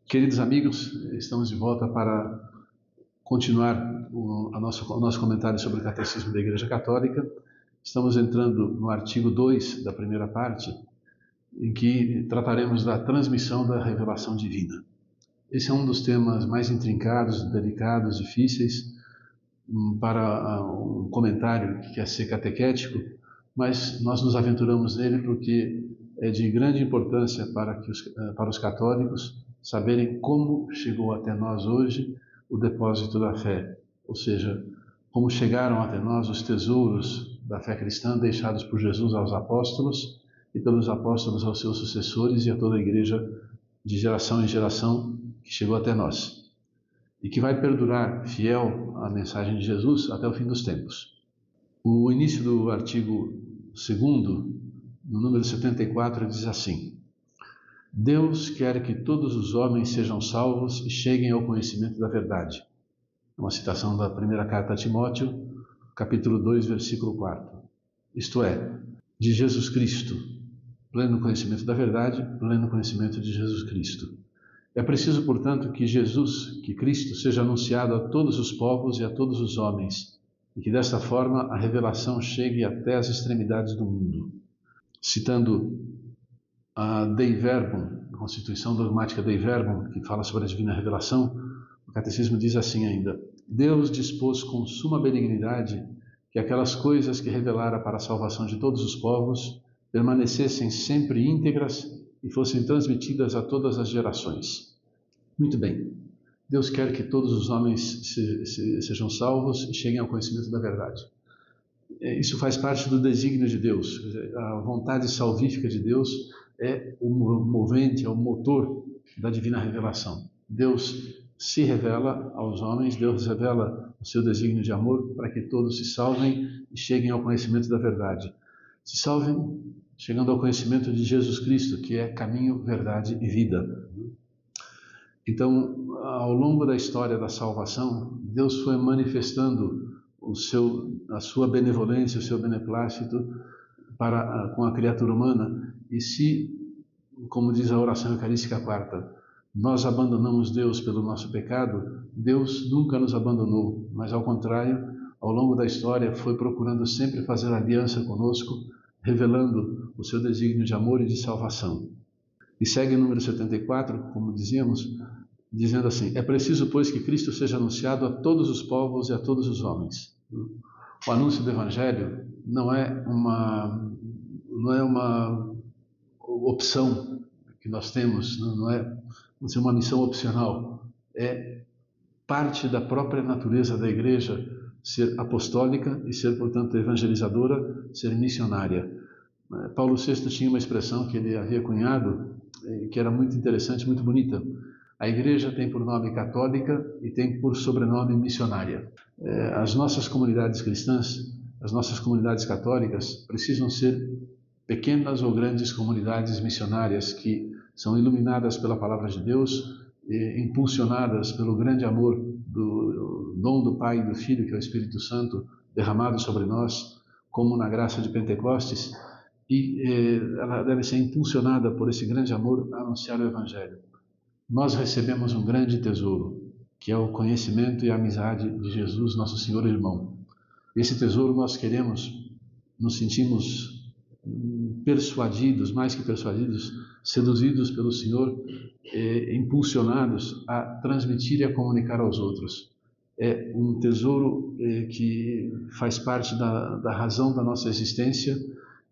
Queridos amigos, estamos de volta para continuar o nosso comentário sobre o Catecismo da Igreja Católica. Estamos entrando no artigo 2 da primeira parte, em que trataremos da transmissão da revelação divina. Esse é um dos temas mais intrincados, delicados, difíceis para um comentário que quer ser catequético, mas nós nos aventuramos nele porque é de grande importância para os católicos saberem como chegou até nós hoje o depósito da fé, ou seja, como chegaram até nós os tesouros da fé cristã deixados por Jesus aos apóstolos e pelos apóstolos aos seus sucessores e a toda a igreja de geração em geração que chegou até nós e que vai perdurar fiel à mensagem de Jesus até o fim dos tempos. O início do artigo 2º, no número 74, diz assim: Deus quer que todos os homens sejam salvos e cheguem ao conhecimento da verdade. É uma citação da primeira carta a Timóteo, capítulo 2, versículo 4. Isto é, de Jesus Cristo, pleno conhecimento da verdade, pleno conhecimento de Jesus Cristo. É preciso, portanto, que Cristo seja anunciado a todos os povos e a todos os homens, e que desta forma a revelação chegue até as extremidades do mundo. Citando a Dei Verbum, a Constituição Dogmática Dei Verbum, que fala sobre a divina revelação, o Catecismo diz assim ainda: Deus dispôs com suma benignidade que aquelas coisas que revelara para a salvação de todos os povos permanecessem sempre íntegras e fossem transmitidas a todas as gerações. Muito bem, Deus quer que todos os homens sejam salvos e cheguem ao conhecimento da verdade. Isso faz parte do desígnio de Deus. A vontade salvífica de Deus é o movente, é o motor da divina revelação. Deus se revela aos homens, Deus revela o seu desígnio de amor para que todos se salvem e cheguem ao conhecimento da verdade. Se salvem chegando ao conhecimento de Jesus Cristo, que é caminho, verdade e vida. Então, ao longo da história da salvação, Deus foi manifestando a sua benevolência, o seu beneplácito com a criatura humana. E se, como diz a oração eucarística quarta, nós abandonamos Deus pelo nosso pecado, Deus nunca nos abandonou, mas ao contrário, ao longo da história foi procurando sempre fazer aliança conosco, revelando o seu desígnio de amor e de salvação. E segue o número 74, como dizíamos, dizendo assim: é preciso, pois, que Cristo seja anunciado a todos os povos e a todos os homens. O anúncio do Evangelho não é uma opção que nós temos, não é uma missão opcional, é parte da própria natureza da Igreja ser apostólica e ser, portanto, evangelizadora, ser missionária. Paulo VI tinha uma expressão que ele havia cunhado, que era muito interessante, muito bonita. A Igreja tem por nome católica e tem por sobrenome missionária. As nossas comunidades cristãs, as nossas comunidades católicas, precisam ser pequenas ou grandes comunidades missionárias que são iluminadas pela Palavra de Deus, impulsionadas pelo grande amor do dom do Pai e do Filho, que é o Espírito Santo, derramado sobre nós, como na graça de Pentecostes, e ela deve ser impulsionada por esse grande amor a anunciar o Evangelho. Nós recebemos um grande tesouro, que é o conhecimento e a amizade de Jesus, nosso Senhor e Irmão. Esse tesouro nós queremos, nos sentimos persuadidos, mais que persuadidos, seduzidos pelo Senhor, impulsionados a transmitir e a comunicar aos outros. É um tesouro que faz parte da razão da nossa existência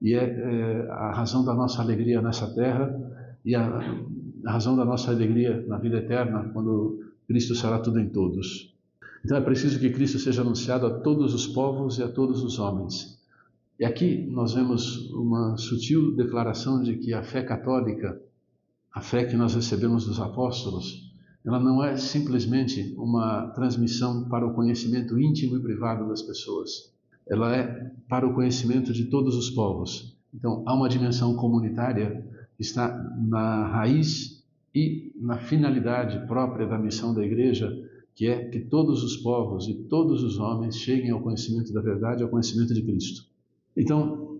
e é a razão da nossa alegria nessa terra e a razão da nossa alegria na vida eterna, quando Cristo será tudo em todos. Então é preciso que Cristo seja anunciado a todos os povos e a todos os homens. E aqui nós vemos uma sutil declaração de que a fé católica, a fé que nós recebemos dos apóstolos, ela não é simplesmente uma transmissão para o conhecimento íntimo e privado das pessoas. Ela é para o conhecimento de todos os povos. Então há uma dimensão comunitária que está na raiz e na finalidade própria da missão da Igreja, que é que todos os povos e todos os homens cheguem ao conhecimento da verdade, ao conhecimento de Cristo. Então,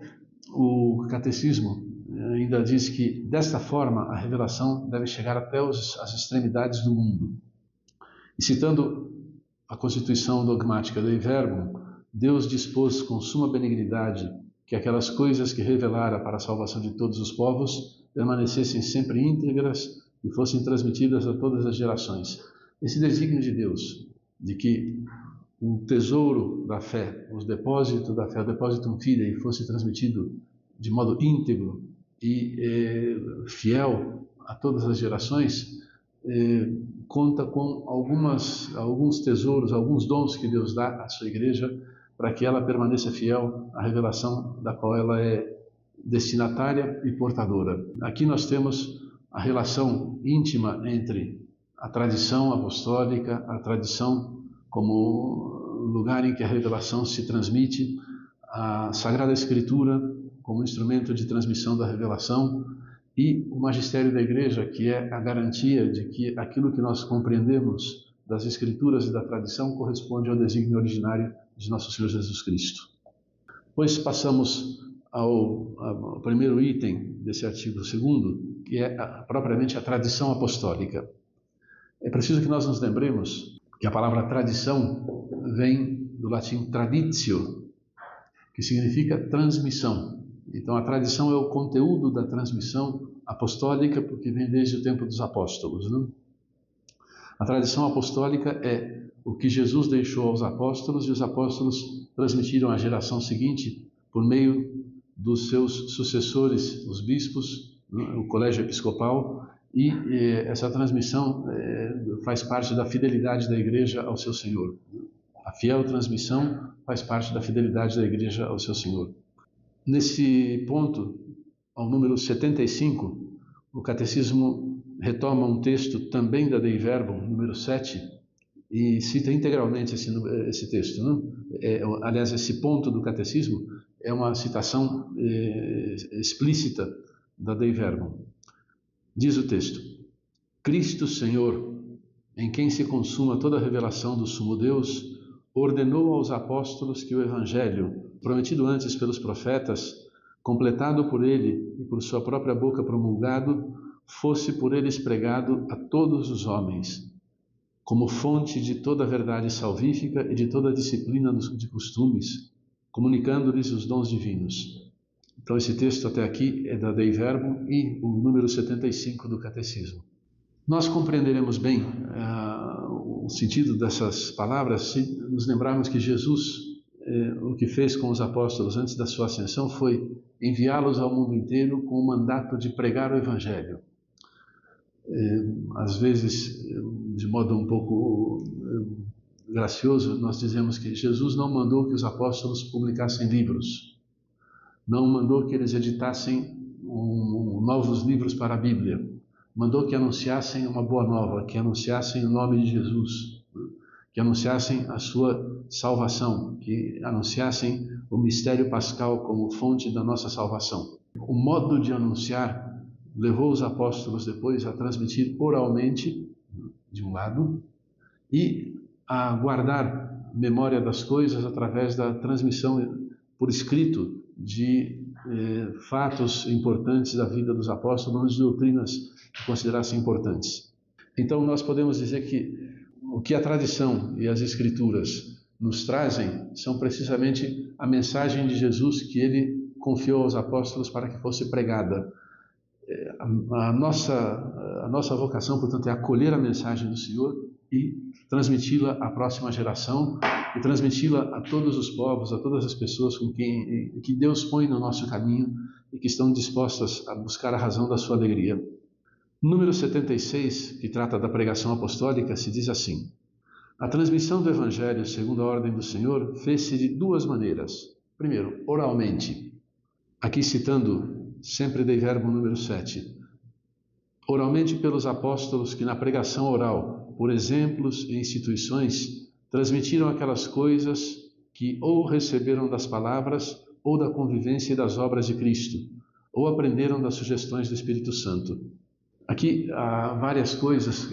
o Catecismo ainda diz que, desta forma, a revelação deve chegar até as extremidades do mundo. E citando a constituição dogmática Dei Verbum, Deus dispôs com suma benignidade que aquelas coisas que revelara para a salvação de todos os povos permanecessem sempre íntegras e fossem transmitidas a todas as gerações. Esse desígnio de Deus, de que o tesouro da fé, o depósito da fé, o depositum fidei, fosse transmitido de modo íntegro e fiel a todas as gerações, conta com alguns tesouros, alguns dons que Deus dá à sua igreja para que ela permaneça fiel à revelação da qual ela é destinatária e portadora. Aqui nós temos a relação íntima entre a tradição apostólica, a tradição como lugar em que a revelação se transmite, a Sagrada Escritura como instrumento de transmissão da revelação e o magistério da Igreja, que é a garantia de que aquilo que nós compreendemos das Escrituras e da tradição corresponde ao desígnio originário de nosso Senhor Jesus Cristo. Pois passamos ao primeiro item desse artigo 2º, que é propriamente a tradição apostólica. É preciso que nós nos lembremos que a palavra tradição vem do latim traditio, que significa transmissão. Então a tradição é o conteúdo da transmissão apostólica, porque vem desde o tempo dos apóstolos, né? A tradição apostólica é o que Jesus deixou aos apóstolos e os apóstolos transmitiram à geração seguinte por meio dos seus sucessores, os bispos, né, o colégio episcopal, e essa transmissão faz parte da fidelidade da igreja ao seu Senhor. A fiel transmissão faz parte da fidelidade da igreja ao seu Senhor. Nesse ponto, ao número 75, o Catecismo retoma um texto também da Dei Verbum, número 7, e cita integralmente esse texto, né? Aliás, esse ponto do Catecismo é uma citação explícita da Dei Verbum. Diz o texto: Cristo Senhor, em quem se consuma toda a revelação do sumo Deus, ordenou aos apóstolos que o Evangelho, prometido antes pelos profetas, completado por ele e por sua própria boca promulgado, fosse por eles pregado a todos os homens, como fonte de toda a verdade salvífica e de toda a disciplina de costumes, comunicando-lhes os dons divinos. Então esse texto até aqui é da Dei Verbum e o número 75 do Catecismo. Nós compreenderemos bem o sentido dessas palavras se nos lembrarmos que Jesus, o que fez com os apóstolos antes da sua ascensão foi enviá-los ao mundo inteiro com o mandato de pregar o Evangelho. Às vezes, de modo um pouco gracioso, nós dizemos que Jesus não mandou que os apóstolos publicassem livros, não mandou que eles editassem novos livros para a Bíblia, mandou que anunciassem uma boa nova, que anunciassem o nome de Jesus, que anunciassem a sua salvação, que anunciassem o mistério pascal como fonte da nossa salvação. O modo de anunciar levou os apóstolos depois a transmitir oralmente, de um lado, e a guardar memória das coisas através da transmissão por escrito de fatos importantes da vida dos apóstolos, de doutrinas que considerassem importantes. Então nós podemos dizer que o que a tradição e as escrituras nos trazem são precisamente a mensagem de Jesus que ele confiou aos apóstolos para que fosse pregada. A nossa vocação, portanto, é acolher a mensagem do Senhor e transmiti-la à próxima geração e transmiti-la a todos os povos, a todas as pessoas que Deus põe no nosso caminho e que estão dispostas a buscar a razão da sua alegria. Número 76, que trata da pregação apostólica, se diz assim: a transmissão do Evangelho, segundo a ordem do Senhor, fez-se de duas maneiras. Primeiro, oralmente. Aqui citando sempre Dei Verbum número 7. Oralmente pelos apóstolos que na pregação oral, por exemplos e instituições, transmitiram aquelas coisas que ou receberam das palavras ou da convivência e das obras de Cristo, ou aprenderam das sugestões do Espírito Santo. Aqui há várias coisas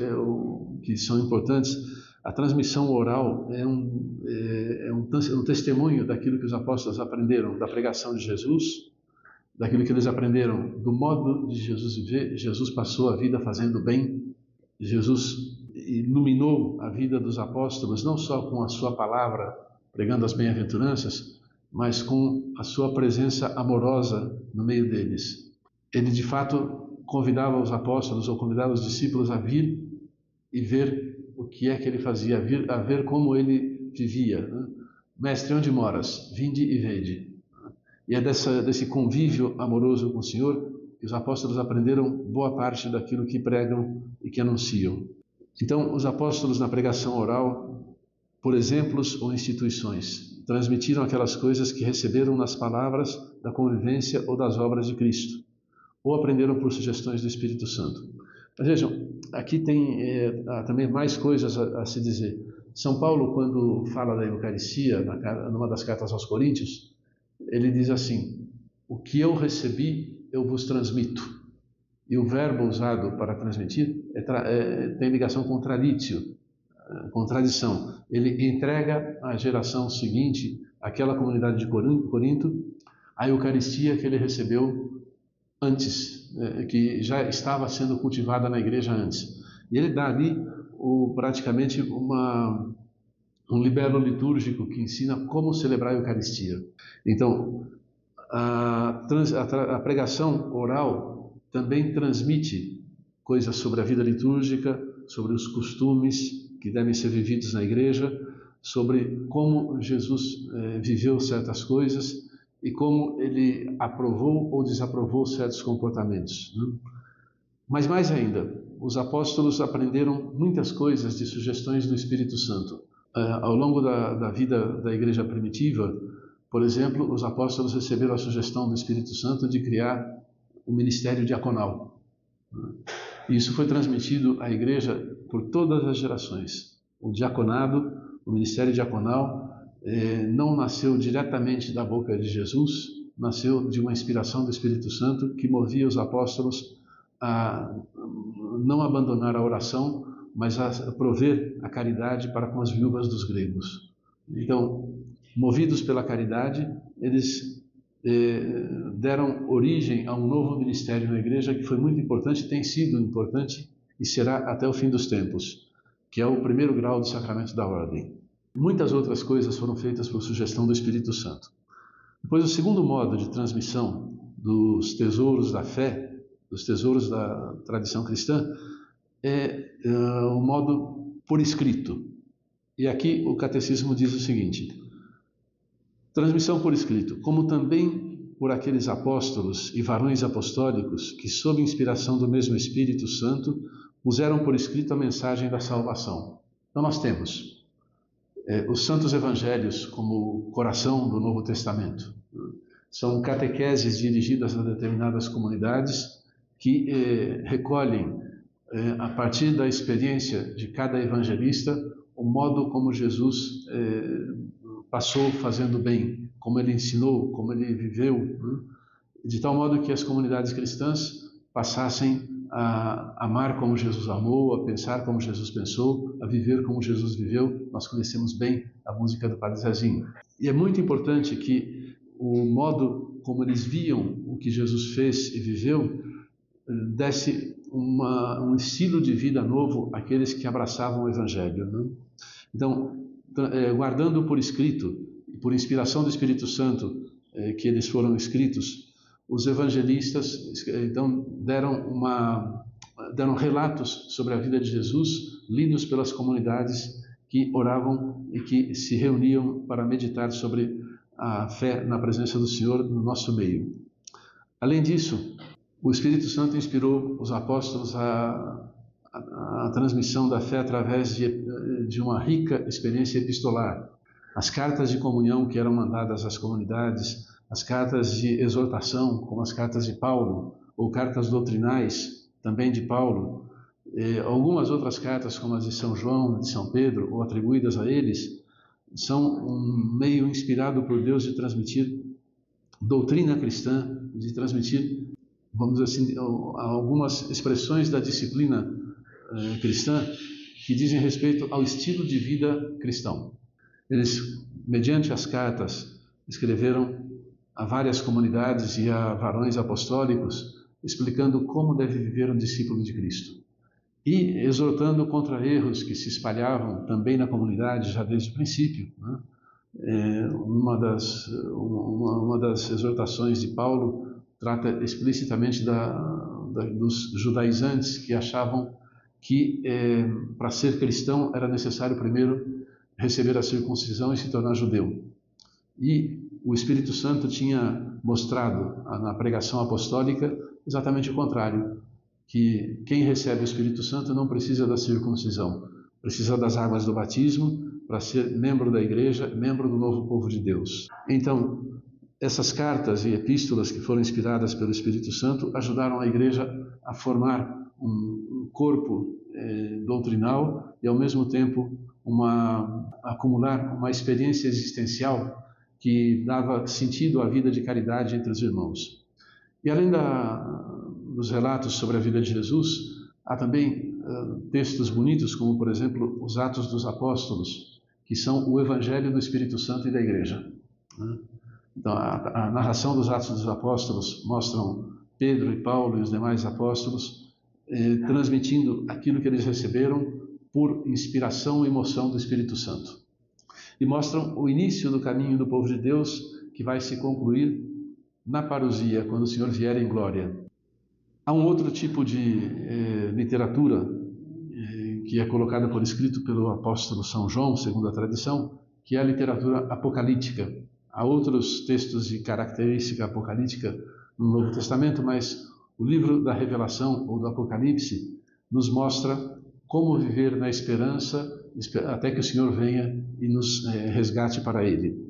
que são importantes. A transmissão oral é um testemunho daquilo que os apóstolos aprenderam da pregação de Jesus, daquilo que eles aprenderam, do modo de Jesus viver. Jesus passou a vida fazendo bem. Jesus iluminou a vida dos apóstolos, não só com a sua palavra, pregando as bem-aventuranças, mas com a sua presença amorosa no meio deles. Ele, de fato, convidava os apóstolos ou convidava os discípulos a vir e ver o que é que ele fazia, a ver como ele vivia. Mestre, onde moras? Vinde e vede. E é desse convívio amoroso com o Senhor que os apóstolos aprenderam boa parte daquilo que pregam e que anunciam. Então, os apóstolos na pregação oral, por exemplos ou instituições, transmitiram aquelas coisas que receberam nas palavras da convivência ou das obras de Cristo, ou aprenderam por sugestões do Espírito Santo. Mas vejam, aqui tem também mais coisas a se dizer. São Paulo, quando fala da Eucaristia, numa das cartas aos Coríntios, ele diz assim: o que eu recebi, eu vos transmito. E o verbo usado para transmitir tem ligação com traditio, contradição. Ele entrega à geração seguinte, àquela comunidade de Corinto, a Eucaristia que ele recebeu antes, que já estava sendo cultivada na igreja antes. E ele dá ali praticamente um libelo litúrgico que ensina como celebrar a Eucaristia. Então, a pregação oral também transmite coisas sobre a vida litúrgica, sobre os costumes que devem ser vividos na igreja, sobre como Jesus viveu certas coisas e como ele aprovou ou desaprovou certos comportamentos. Mas mais ainda, os apóstolos aprenderam muitas coisas de sugestões do Espírito Santo. Ao longo da vida da igreja primitiva, por exemplo, os apóstolos receberam a sugestão do Espírito Santo de criar o ministério diaconal. E isso foi transmitido à igreja por todas as gerações. O diaconado, o ministério diaconal, não nasceu diretamente da boca de Jesus, nasceu de uma inspiração do Espírito Santo que movia os apóstolos a não abandonar a oração, mas a prover a caridade para com as viúvas dos gregos. Então, movidos pela caridade, eles deram origem a um novo ministério na igreja que foi muito importante, tem sido importante e será até o fim dos tempos, que é o primeiro grau do sacramento da ordem. Muitas outras coisas foram feitas por sugestão do Espírito Santo. Depois, o segundo modo de transmissão dos tesouros da fé, dos tesouros da tradição cristã, é o modo por escrito. E aqui o catecismo diz o seguinte: transmissão por escrito, como também por aqueles apóstolos e varões apostólicos que, sob inspiração do mesmo Espírito Santo, puseram por escrito a mensagem da salvação. Então nós temos os santos evangelhos como coração do Novo Testamento. São catequeses dirigidas a determinadas comunidades que recolhem, a partir da experiência de cada evangelista, o modo como Jesus passou fazendo bem, como ele ensinou, como ele viveu, de tal modo que as comunidades cristãs passassem a amar como Jesus amou, a pensar como Jesus pensou, a viver como Jesus viveu. Nós conhecemos bem a música do Padre Zezinho. E é muito importante que o modo como eles viam o que Jesus fez e viveu desse um estilo de vida novo àqueles que abraçavam o Evangelho. Então, guardando por escrito, por inspiração do Espírito Santo, que eles foram escritos, os evangelistas então deram relatos sobre a vida de Jesus, lidos pelas comunidades que oravam e que se reuniam para meditar sobre a fé na presença do Senhor no nosso meio. Além disso, o Espírito Santo inspirou os apóstolos a transmissão da fé através de uma rica experiência epistolar. As cartas de comunhão que eram mandadas às comunidades, as cartas de exortação, como as cartas de Paulo, ou cartas doutrinais, também de Paulo, algumas outras cartas, como as de São João, de São Pedro, ou atribuídas a eles, são um meio inspirado por Deus de transmitir doutrina cristã, de transmitir, vamos dizer assim, algumas expressões da disciplina cristã que dizem respeito ao estilo de vida cristão. Eles, mediante as cartas, escreveram a várias comunidades e a varões apostólicos, explicando como deve viver um discípulo de Cristo. E exortando contra erros que se espalhavam também na comunidade já desde o princípio, né? Uma das exortações de Paulo trata explicitamente dos judaizantes que achavam que para ser cristão era necessário primeiro receber a circuncisão e se tornar judeu. E o Espírito Santo tinha mostrado na pregação apostólica exatamente o contrário, que quem recebe o Espírito Santo não precisa da circuncisão, precisa das águas do batismo para ser membro da igreja, membro do novo povo de Deus. Então, essas cartas e epístolas que foram inspiradas pelo Espírito Santo ajudaram a igreja a formar um corpo doutrinal e, ao mesmo tempo, acumular uma experiência existencial que dava sentido à vida de caridade entre os irmãos. E além dos relatos sobre a vida de Jesus, há também textos bonitos, como, por exemplo, os Atos dos Apóstolos, que são o Evangelho do Espírito Santo e da Igreja. Então, a narração dos Atos dos Apóstolos mostram Pedro e Paulo e os demais apóstolos transmitindo aquilo que eles receberam por inspiração e emoção do Espírito Santo. E mostram o início do caminho do povo de Deus, que vai se concluir na parousia, quando o Senhor vier em glória. Há um outro tipo de literatura que é colocada por escrito pelo apóstolo São João, segundo a tradição, que é a literatura apocalíptica. Há outros textos de característica apocalíptica no Novo Testamento, mas o livro da Revelação ou do Apocalipse nos mostra como viver na esperança até que o Senhor venha e nos resgate para Ele.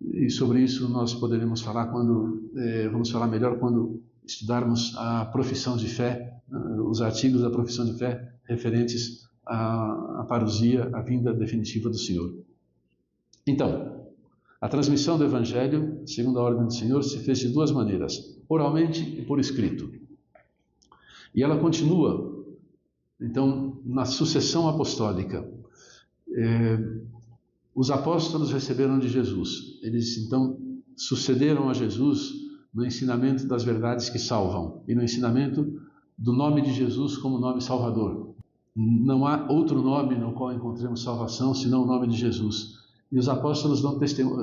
E sobre isso nós poderemos falar vamos falar melhor quando estudarmos a profissão de fé, os artigos da profissão de fé referentes à parousia, à vinda definitiva do Senhor. Então, a transmissão do Evangelho, segundo a ordem do Senhor, se fez de duas maneiras, oralmente e por escrito. E ela continua, então, na sucessão apostólica. Os apóstolos receberam de Jesus. Eles, então, sucederam a Jesus no ensinamento das verdades que salvam e no ensinamento do nome de Jesus como nome salvador. Não há outro nome no qual encontremos salvação senão o nome de Jesus. E os apóstolos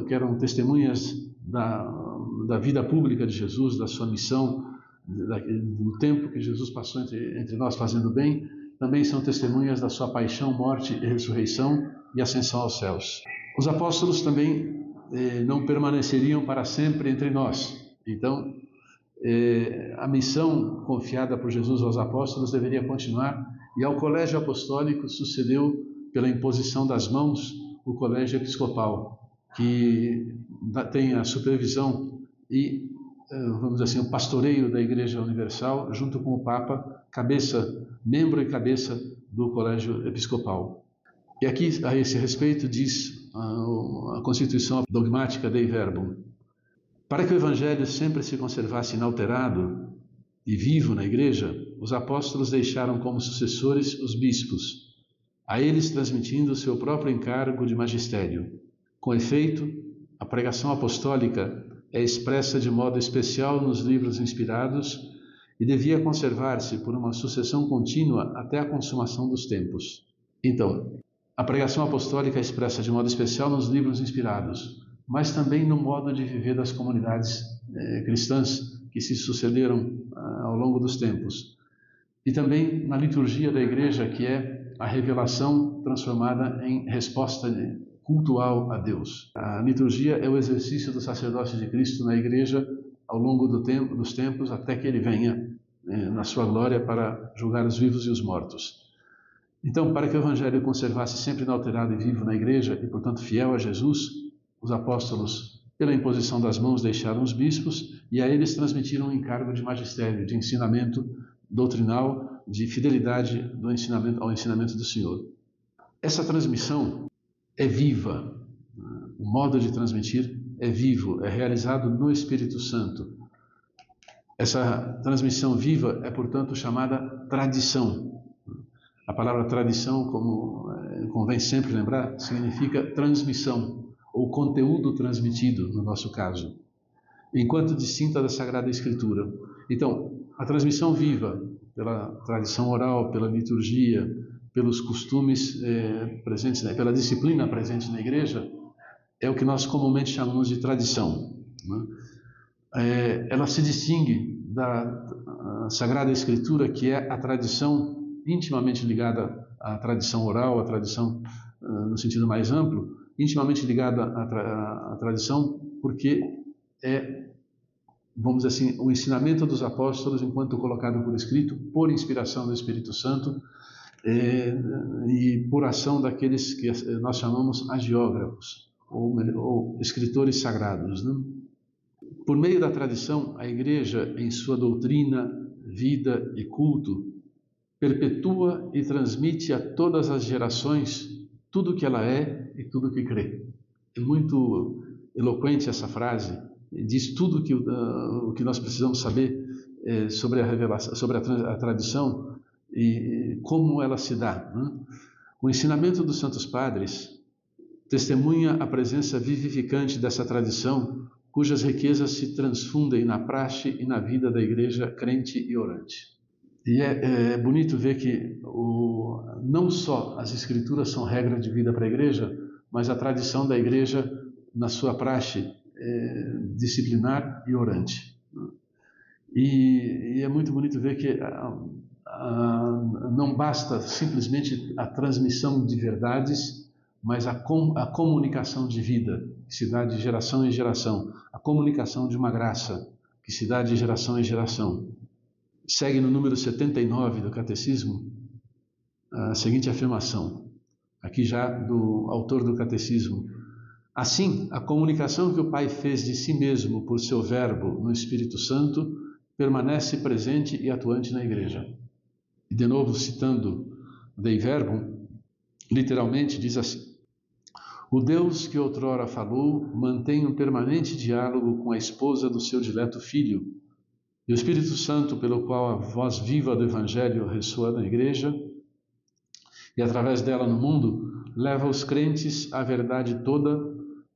que eram testemunhas da vida pública de Jesus, da sua missão, do tempo que Jesus passou entre nós fazendo bem, também são testemunhas da sua paixão, morte e ressurreição e ascensão aos céus. Os apóstolos também não permaneceriam para sempre entre nós. Então, a missão confiada por Jesus aos apóstolos deveria continuar, e ao colégio apostólico sucedeu, pela imposição das mãos, o colégio episcopal, que tem a supervisão e, vamos dizer assim, o pastoreio da Igreja Universal, junto com o Papa, membro e cabeça do colégio episcopal. E aqui, a esse respeito, diz a Constituição Dogmática Dei Verbum: para que o Evangelho sempre se conservasse inalterado e vivo na Igreja, os apóstolos deixaram como sucessores os bispos, a eles transmitindo o seu próprio encargo de magistério. Com efeito, a pregação apostólica é expressa de modo especial nos livros inspirados e devia conservar-se por uma sucessão contínua até a consumação dos tempos. Então, a pregação apostólica é expressa de modo especial nos livros inspirados, mas também no modo de viver das comunidades cristãs que se sucederam ao longo dos tempos. E também na liturgia da Igreja, que é a revelação transformada em resposta cultual a Deus. A liturgia é o exercício do sacerdócio de Cristo na Igreja ao longo dos tempos, até que Ele venha na sua glória para julgar os vivos e os mortos. Então, para que o Evangelho conservasse sempre inalterado e vivo na Igreja, e portanto fiel a Jesus, os apóstolos, pela imposição das mãos, deixaram os bispos e a eles transmitiram um encargo de magistério, de ensinamento doutrinal, de fidelidade ao ensinamento do Senhor. Essa transmissão é viva, o modo de transmitir é vivo, é realizado no Espírito Santo. Essa transmissão viva é, portanto, chamada tradição. A palavra tradição, como convém sempre lembrar, significa transmissão, ou conteúdo transmitido, no nosso caso. enquanto distinta da Sagrada Escritura. Então, a transmissão viva pela tradição oral, pela liturgia, pelos costumes presentes, pela disciplina presente na igreja, é o que nós comumente chamamos de tradição, né? Ela se distingue da Sagrada Escritura, que é a tradição intimamente ligada à tradição oral, à tradição no sentido mais amplo, intimamente ligada à tradição, porque vamos dizer assim, o ensinamento dos apóstolos enquanto colocado por escrito, por inspiração do Espírito Santo, e por ação daqueles que nós chamamos hagiógrafos, ou escritores sagrados, né? Por meio da tradição, a Igreja, em sua doutrina, vida e culto, perpetua e transmite a todas as gerações tudo o que ela é e tudo o que crê. É muito eloquente essa frase, diz tudo o que nós precisamos saber sobre a revelação, sobre a tradição e como ela se dá, né? O ensinamento dos Santos Padres testemunha a presença vivificante dessa tradição, cujas riquezas se transfundem na praxe e na vida da Igreja crente e orante. E é bonito ver que não só as Escrituras são regra de vida para a Igreja, mas a tradição da Igreja na sua praxe disciplinar e orante. E é muito bonito ver que não basta simplesmente a transmissão de verdades, mas a comunicação de vida, que se dá de geração em geração, a comunicação de uma graça, que se dá de geração em geração. Segue no número 79 do Catecismo a seguinte afirmação, aqui já do autor do Catecismo: assim, a comunicação que o Pai fez de si mesmo por seu Verbo no Espírito Santo permanece presente e atuante na Igreja. E de novo, citando Dei Verbum, literalmente diz assim: o Deus que outrora falou mantém um permanente diálogo com a esposa do seu dileto Filho, e o Espírito Santo, pelo qual a voz viva do Evangelho ressoa na Igreja, e através dela no mundo, leva os crentes à verdade toda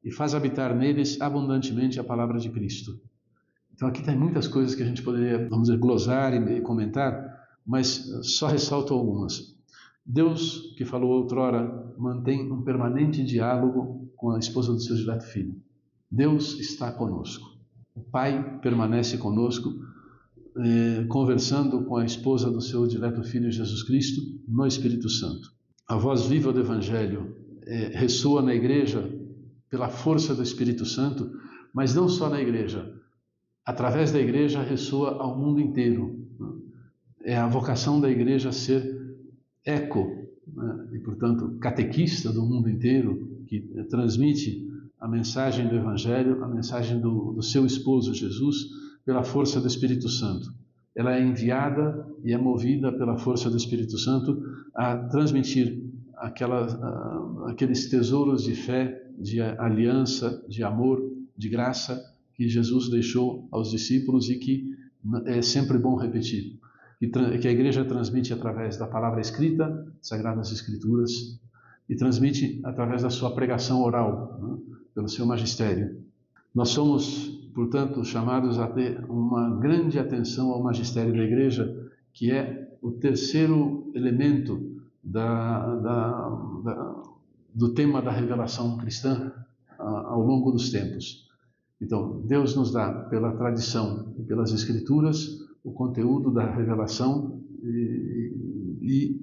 e faz habitar neles abundantemente a palavra de Cristo. Então aqui tem muitas coisas que a gente poderia, vamos dizer, glosar e comentar, mas só ressalto algumas. Deus, que falou outrora, mantém um permanente diálogo com a esposa do seu dileto Filho. Deus está conosco. O Pai permanece conosco, conversando com a esposa do seu dileto Filho Jesus Cristo no Espírito Santo. A voz viva do Evangelho ressoa na Igreja pela força do Espírito Santo, mas não só na Igreja. Através da Igreja ressoa ao mundo inteiro. É a vocação da Igreja ser eco, né, e portanto catequista do mundo inteiro, que transmite a mensagem do Evangelho, a mensagem do seu esposo Jesus, pela força do Espírito Santo. Ela é enviada e é movida pela força do Espírito Santo a transmitir aqueles tesouros de fé, de aliança, de amor, de graça que Jesus deixou aos discípulos e que é sempre bom repetir. Que a Igreja transmite através da palavra escrita, Sagradas Escrituras, e transmite através da sua pregação oral, né, pelo seu magistério. Nós somos, portanto, chamados a ter uma grande atenção ao magistério da Igreja, que é o terceiro elemento do tema da revelação cristã ao longo dos tempos. Então, Deus nos dá, pela tradição e pelas Escrituras, o conteúdo da revelação, e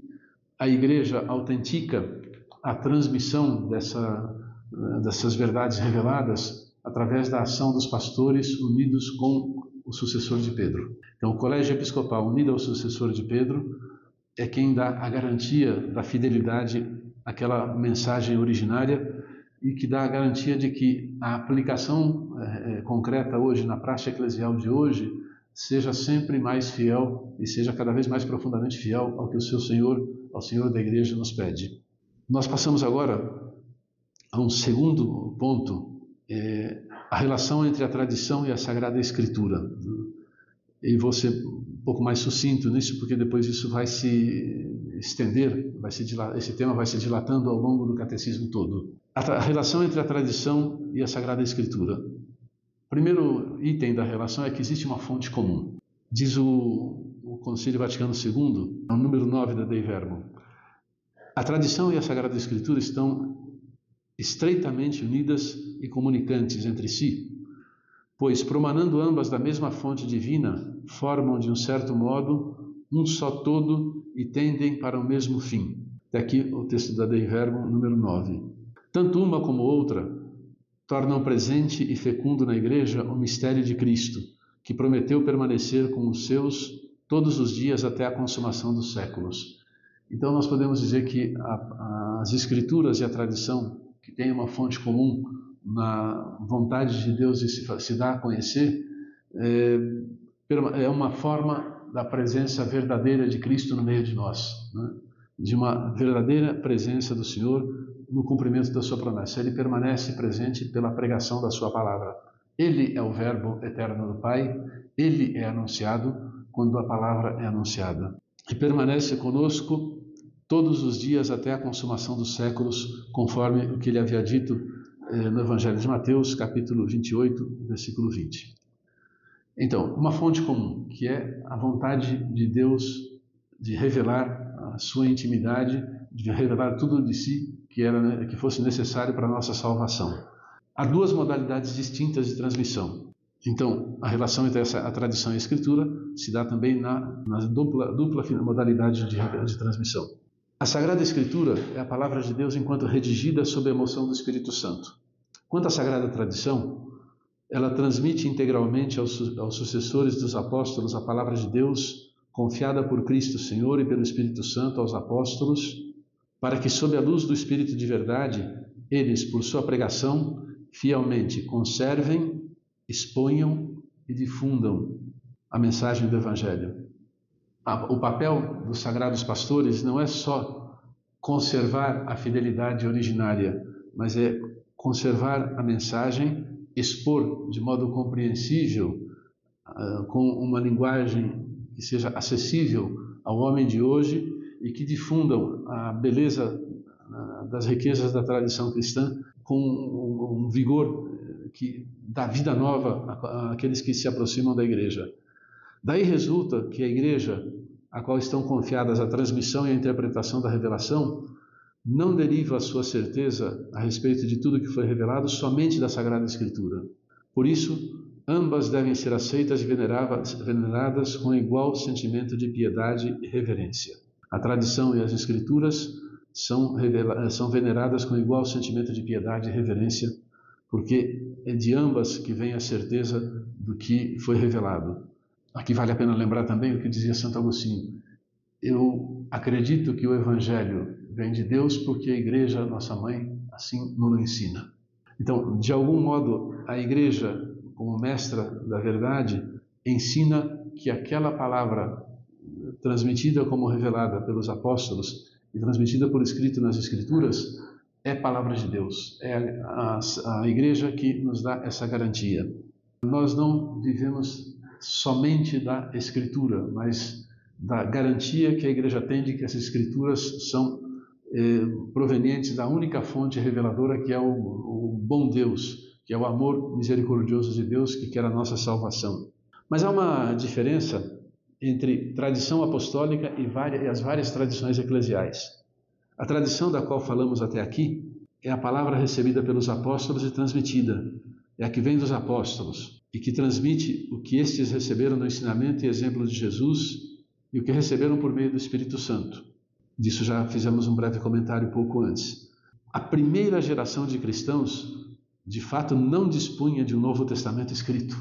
a Igreja autentica a transmissão dessas verdades reveladas através da ação dos pastores unidos com o sucessor de Pedro. Então, o Colégio Episcopal unido ao sucessor de Pedro é quem dá a garantia da fidelidade àquela mensagem originária e que dá a garantia de que a aplicação concreta hoje, na prática eclesial de hoje, seja sempre mais fiel e seja cada vez mais profundamente fiel ao que ao Senhor da Igreja nos pede. Nós passamos agora a um segundo ponto, a relação entre a tradição e a Sagrada Escritura. E vou ser um pouco mais sucinto nisso, porque depois isso vai se estender, esse tema vai se dilatando ao longo do catecismo todo. A relação entre a tradição e a Sagrada Escritura. primeiro item da relação é que existe uma fonte comum. Diz o Concílio Vaticano II, no número 9 da Dei Verbum, a tradição e a Sagrada Escritura estão estreitamente unidas e comunicantes entre si, pois, promanando ambas da mesma fonte divina, formam de um certo modo um só todo e tendem para o mesmo fim. Daqui o texto da Dei Verbum, número 9. Tanto uma como outra tornam presente e fecundo na Igreja o mistério de Cristo, que prometeu permanecer com os seus todos os dias até a consumação dos séculos. Então nós podemos dizer que as Escrituras e a tradição, que tem uma fonte comum na vontade de Deus de se dar a conhecer, é uma forma da presença verdadeira de Cristo no meio de nós, né? De uma verdadeira presença do Senhor no cumprimento da sua promessa. Ele permanece presente pela pregação da sua palavra. Ele é o Verbo eterno do Pai, ele é anunciado quando a palavra é anunciada. E permanece conosco todos os dias até a consumação dos séculos, conforme o que ele havia dito no Evangelho de Mateus, capítulo 28, versículo 20. Então, uma fonte comum, que é a vontade de Deus de revelar a sua intimidade, de revelar tudo de si que fosse necessário para a nossa salvação. Há duas modalidades distintas de transmissão. Então, a relação entre a tradição e a Escritura se dá também na dupla modalidade de transmissão. A Sagrada Escritura é a palavra de Deus enquanto redigida sob a emoção do Espírito Santo. Quanto à Sagrada Tradição, ela transmite integralmente aos sucessores dos apóstolos a palavra de Deus, confiada por Cristo Senhor e pelo Espírito Santo aos apóstolos, para que, sob a luz do Espírito de verdade, eles, por sua pregação, fielmente conservem, exponham e difundam a mensagem do Evangelho. O papel dos sagrados pastores não é só conservar a fidelidade originária, mas é conservar a mensagem, expor de modo compreensível, com uma linguagem que seja acessível ao homem de hoje e que difundam a beleza das riquezas da tradição cristã com um vigor que dá vida nova àqueles que se aproximam da Igreja. Daí resulta que a Igreja, a qual estão confiadas a transmissão e a interpretação da revelação, não deriva a sua certeza a respeito de tudo que foi revelado somente da Sagrada Escritura. Por isso, ambas devem ser aceitas e veneradas com igual sentimento de piedade e reverência. A tradição e as Escrituras são veneradas com igual sentimento de piedade e reverência, porque é de ambas que vem a certeza do que foi revelado. Aqui vale a pena lembrar também o que dizia Santo Agostinho. Eu acredito que o Evangelho vem de Deus porque a Igreja, nossa mãe, assim nos ensina. Então, de algum modo, a Igreja, como mestra da verdade, ensina que aquela palavra transmitida como revelada pelos apóstolos e transmitida por escrito nas Escrituras é palavra de Deus. É a Igreja que nos dá essa garantia. Nós não vivemos somente da Escritura, mas da garantia que a Igreja tem de que as Escrituras são provenientes da única fonte reveladora, que é o bom Deus, que é o amor misericordioso de Deus que quer a nossa salvação. Mas há uma diferença entre tradição apostólica e as várias tradições eclesiais. A tradição da qual falamos até aqui é a palavra recebida pelos apóstolos e transmitida. É a que vem dos apóstolos e que transmite o que estes receberam do ensinamento e exemplo de Jesus e o que receberam por meio do Espírito Santo. Disso já fizemos um breve comentário pouco antes. A primeira geração de cristãos, de fato, não dispunha de um Novo Testamento escrito.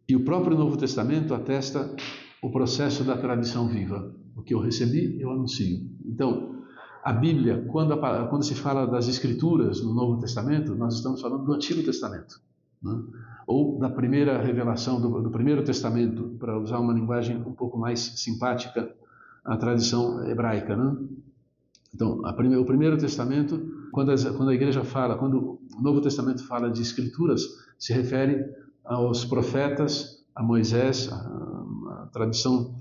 E o próprio Novo Testamento atesta o processo da tradição viva. O que eu recebi, eu anuncio. Então, a Bíblia, quando se fala das Escrituras no Novo Testamento, nós estamos falando do Antigo Testamento, né? Ou da primeira revelação, do Primeiro Testamento, para usar uma linguagem um pouco mais simpática à tradição hebraica, né? Então, o Primeiro Testamento, quando a Igreja fala, quando o Novo Testamento fala de Escrituras, se refere aos profetas, a Moisés, a tradição,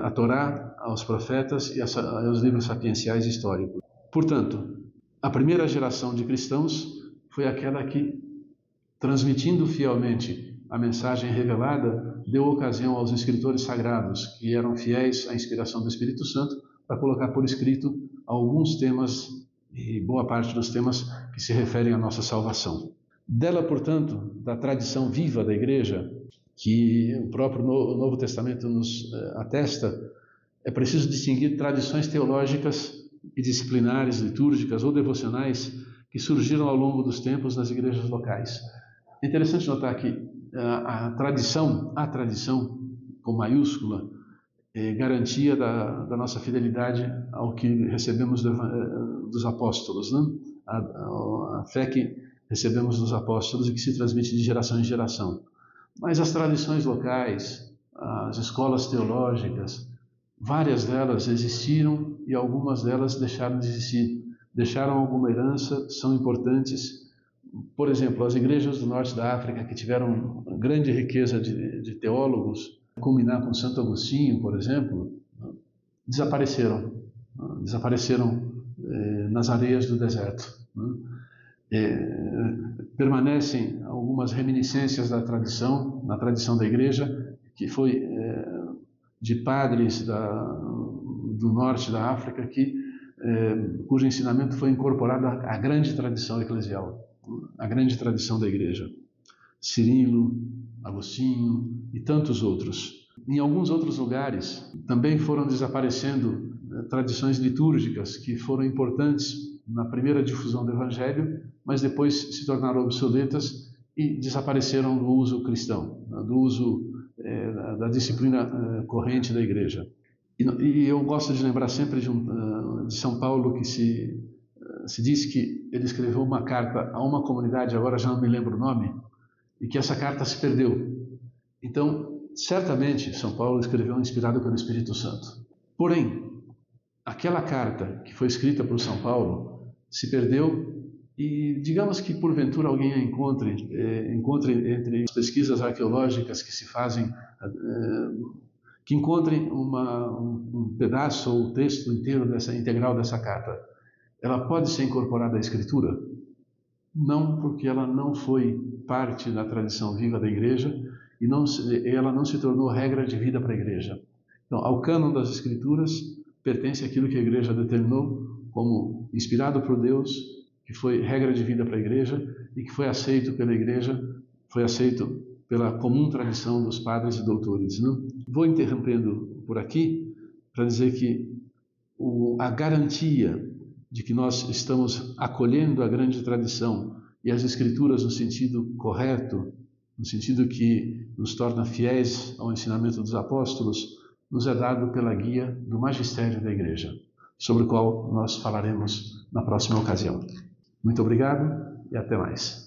a Torá, aos profetas e aos livros sapienciais históricos. Portanto, a primeira geração de cristãos foi aquela que, transmitindo fielmente a mensagem revelada deu ocasião aos escritores sagrados, que eram fiéis à inspiração do Espírito Santo, para colocar por escrito alguns temas, e boa parte dos temas que se referem à nossa salvação. Dela, portanto, da tradição viva da Igreja, que o próprio Novo Testamento nos atesta, é preciso distinguir tradições teológicas e disciplinares, litúrgicas ou devocionais que surgiram ao longo dos tempos nas igrejas locais. É interessante notar que a tradição com maiúscula, é garantia da nossa fidelidade ao que recebemos dos apóstolos, né? A fé que recebemos dos apóstolos e que se transmite de geração em geração. Mas as tradições locais, as escolas teológicas, várias delas existiram e algumas delas deixaram de existir. Deixaram alguma herança, são importantes. Por exemplo, as igrejas do norte da África, que tiveram grande riqueza de teólogos, culminar com Santo Agostinho, por exemplo, desapareceram nas areias do deserto. Permanecem algumas reminiscências da tradição, na tradição da igreja, que foi de padres do norte da África, cujo ensinamento foi incorporado à grande tradição eclesial, à grande tradição da igreja. Cirilo, Agostinho e tantos outros. Em alguns outros lugares também foram desaparecendo tradições litúrgicas que foram importantes na primeira difusão do Evangelho, mas depois se tornaram obsoletas e desapareceram do uso cristão, do uso da disciplina corrente da Igreja. E eu gosto de lembrar sempre de São Paulo, que se diz que ele escreveu uma carta a uma comunidade, agora já não me lembro o nome, e que essa carta se perdeu. Então, certamente, São Paulo escreveu inspirado pelo Espírito Santo. Porém, aquela carta que foi escrita por São Paulo se perdeu e, digamos que porventura alguém a encontre entre as pesquisas arqueológicas que se fazem, que encontrem um pedaço ou o texto integral dessa carta. Ela pode ser incorporada à Escritura? Não, porque ela não foi parte da tradição viva da Igreja e ela não se tornou regra de vida para a Igreja. Então, ao cânon das Escrituras pertence aquilo que a Igreja determinou como inspirado por Deus, que foi regra de vida para a Igreja e que foi aceito pela Igreja, foi aceito pela comum tradição dos padres e doutores. Não? Vou interrompendo por aqui para dizer que a garantia de que nós estamos acolhendo a grande tradição e as Escrituras no sentido correto, no sentido que nos torna fiéis ao ensinamento dos apóstolos, nos é dado pela guia do magistério da Igreja, sobre o qual nós falaremos na próxima ocasião. Muito obrigado e até mais.